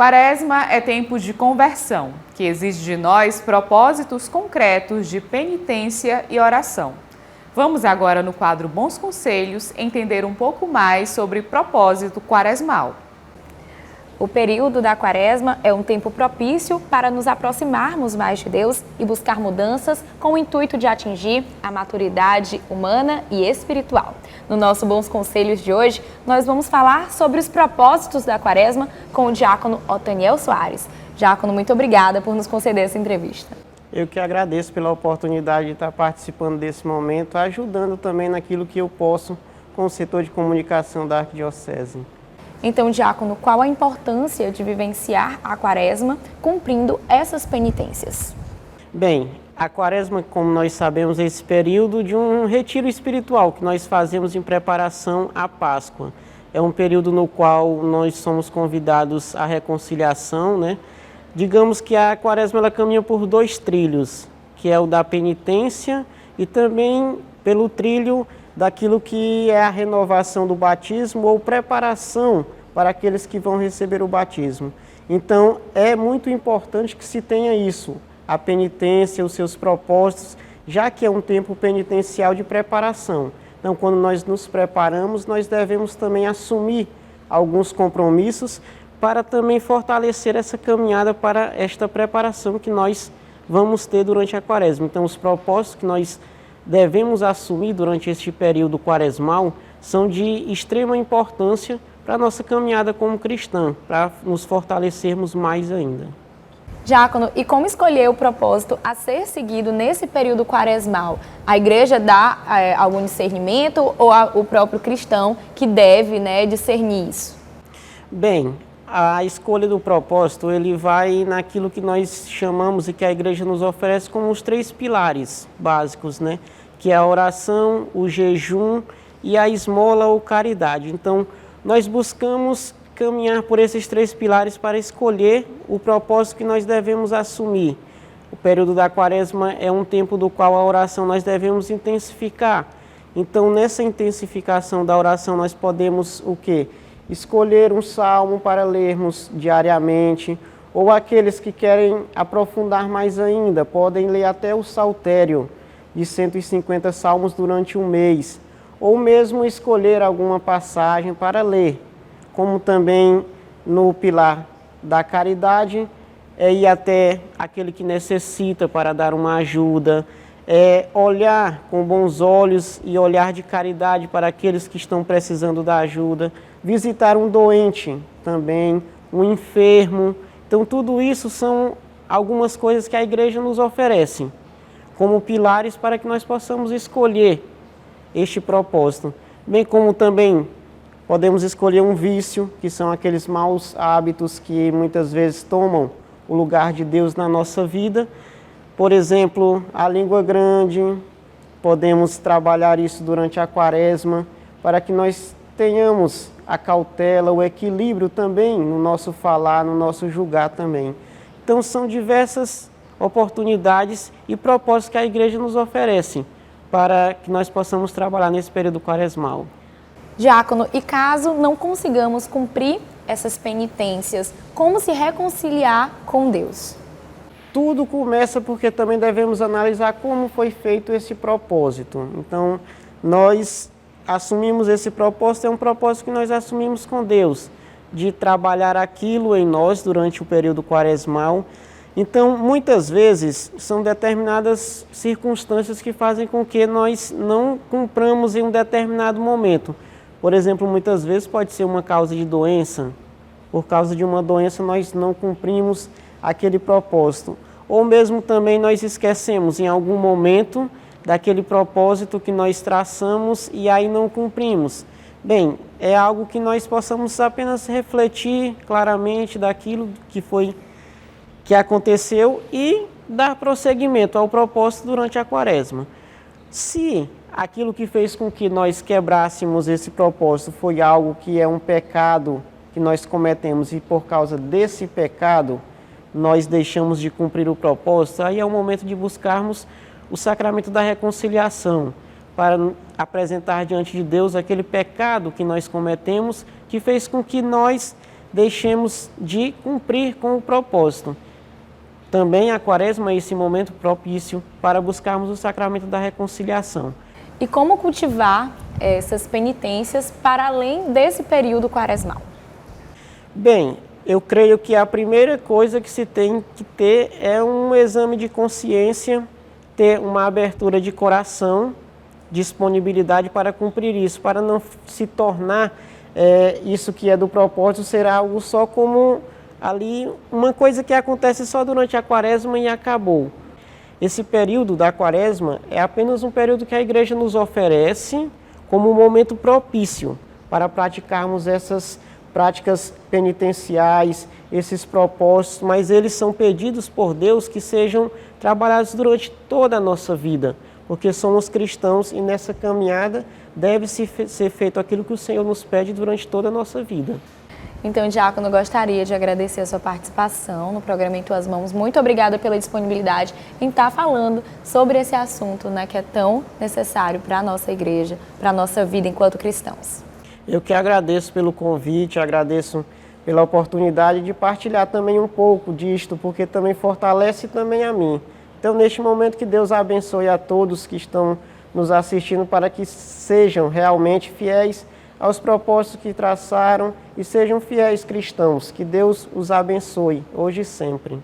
Quaresma é tempo de conversão, que exige de nós propósitos concretos de penitência e oração. Vamos agora no quadro Bons Conselhos entender um pouco mais sobre propósito quaresmal. O período da Quaresma é um tempo propício para nos aproximarmos mais de Deus e buscar mudanças com o intuito de atingir a maturidade humana e espiritual. No nosso Bons Conselhos de hoje, nós vamos falar sobre os propósitos da Quaresma com o diácono Otaniel Soares. Diácono, muito obrigada por nos conceder essa entrevista. Eu que agradeço pela oportunidade de estar participando desse momento, ajudando também naquilo que eu posso com o setor de comunicação da Arquidiocese. Então, diácono, qual a importância de vivenciar a Quaresma cumprindo essas penitências? Bem, a Quaresma, como nós sabemos, é esse período de um retiro espiritual que nós fazemos em preparação à Páscoa. É um período no qual nós somos convidados à reconciliação, né? Digamos que a Quaresma ela caminha por dois trilhos, que é o da penitência e também pelo trilho daquilo que é a renovação do batismo ou preparação para aqueles que vão receber o batismo. Então, é muito importante que se tenha isso, a penitência, os seus propósitos, já que é um tempo penitencial de preparação. Então, quando nós nos preparamos, nós devemos também assumir alguns compromissos para também fortalecer essa caminhada para esta preparação que nós vamos ter durante a Quaresma. Então, os propósitos que nós devemos assumir durante este período quaresmal são de extrema importância para a nossa caminhada como cristã, para nos fortalecermos mais ainda. Diácono, e como escolher o propósito a ser seguido nesse período quaresmal? A igreja dá algum discernimento ou o próprio cristão que deve, discernir isso? Bem, a escolha do propósito, ele vai naquilo que nós chamamos e que a igreja nos oferece como os três pilares básicos, que é a oração, o jejum e a esmola ou caridade. Então, nós buscamos caminhar por esses três pilares para escolher o propósito que nós devemos assumir. O período da Quaresma é um tempo do qual a oração nós devemos intensificar. Então, nessa intensificação da oração, nós podemos o quê? Escolher um salmo para lermos diariamente, ou aqueles que querem aprofundar mais ainda, podem ler até o saltério de 150 salmos durante um mês, ou mesmo escolher alguma passagem para ler, como também no pilar da caridade, é ir até aquele que necessita para dar uma ajuda, é olhar com bons olhos e olhar de caridade para aqueles que estão precisando da ajuda, visitar um doente também, um enfermo. Então, tudo isso são algumas coisas que a igreja nos oferece como pilares para que nós possamos escolher este propósito. Bem como também podemos escolher um vício, que são aqueles maus hábitos que muitas vezes tomam o lugar de Deus na nossa vida. Por exemplo, a língua grande, podemos trabalhar isso durante a Quaresma, para que nós tenhamos a cautela, o equilíbrio também no nosso falar, no nosso julgar também. Então, são diversas oportunidades e propósitos que a igreja nos oferece para que nós possamos trabalhar nesse período quaresmal. Diácono, e caso não consigamos cumprir essas penitências, como se reconciliar com Deus? Tudo começa porque também devemos analisar como foi feito esse propósito. Então, nós assumimos esse propósito, é um propósito que nós assumimos com Deus, de trabalhar aquilo em nós durante o período quaresmal. Então, muitas vezes, são determinadas circunstâncias que fazem com que nós não cumpramos em um determinado momento. Por exemplo, muitas vezes pode ser uma causa de doença. Por causa de uma doença, nós não cumprimos aquele propósito. Ou mesmo também nós esquecemos em algum momento daquele propósito que nós traçamos e aí não cumprimos. Bem, é algo que nós possamos apenas refletir claramente daquilo que aconteceu e dar prosseguimento ao propósito durante a Quaresma. Se aquilo que fez com que nós quebrássemos esse propósito foi algo que é um pecado que nós cometemos e por causa desse pecado nós deixamos de cumprir o propósito, aí é o momento de buscarmos o sacramento da reconciliação, para apresentar diante de Deus aquele pecado que nós cometemos, que fez com que nós deixemos de cumprir com o propósito. Também a quaresma é esse momento propício para buscarmos o sacramento da reconciliação. E como cultivar essas penitências para além desse período quaresmal? Bem, eu creio que a primeira coisa que se tem que ter é um exame de consciência, ter uma abertura de coração, disponibilidade para cumprir isso, para não se tornar isso que é do propósito ser algo só como ali uma coisa que acontece só durante a quaresma e acabou. Esse período da quaresma é apenas um período que a igreja nos oferece como um momento propício para praticarmos essas práticas penitenciais, esses propósitos, mas eles são pedidos por Deus que sejam trabalhados durante toda a nossa vida, porque somos cristãos e nessa caminhada deve-se ser feito aquilo que o Senhor nos pede durante toda a nossa vida. Então, Diácono, eu gostaria de agradecer a sua participação no programa Em Tuas Mãos. Muito obrigada pela disponibilidade em estar falando sobre esse assunto, né, que é tão necessário para a nossa igreja, para a nossa vida enquanto cristãos. Eu que agradeço pelo convite, agradeço pela oportunidade de partilhar também um pouco disto, porque também fortalece também a mim. Então, neste momento, que Deus abençoe a todos que estão nos assistindo para que sejam realmente fiéis aos propósitos que traçaram e sejam fiéis cristãos. Que Deus os abençoe, hoje e sempre.